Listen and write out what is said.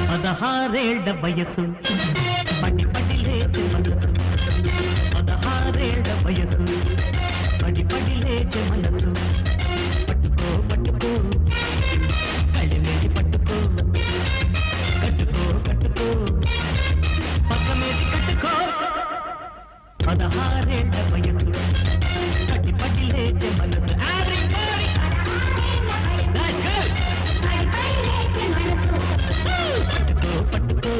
పదహారేళ్ల వయసు పడి పడి లేచే మనసు 16 వయసు పడి పడి లేచే మనసు పట్టుకో పట్టుకో కళ్ళమేది పట్టుకో కట్టుకో కట్టుకో పక్కమేది కట్టుకో 16 వయసు పడి పడి లేచే మనసు పట్టుకో పట్టుకో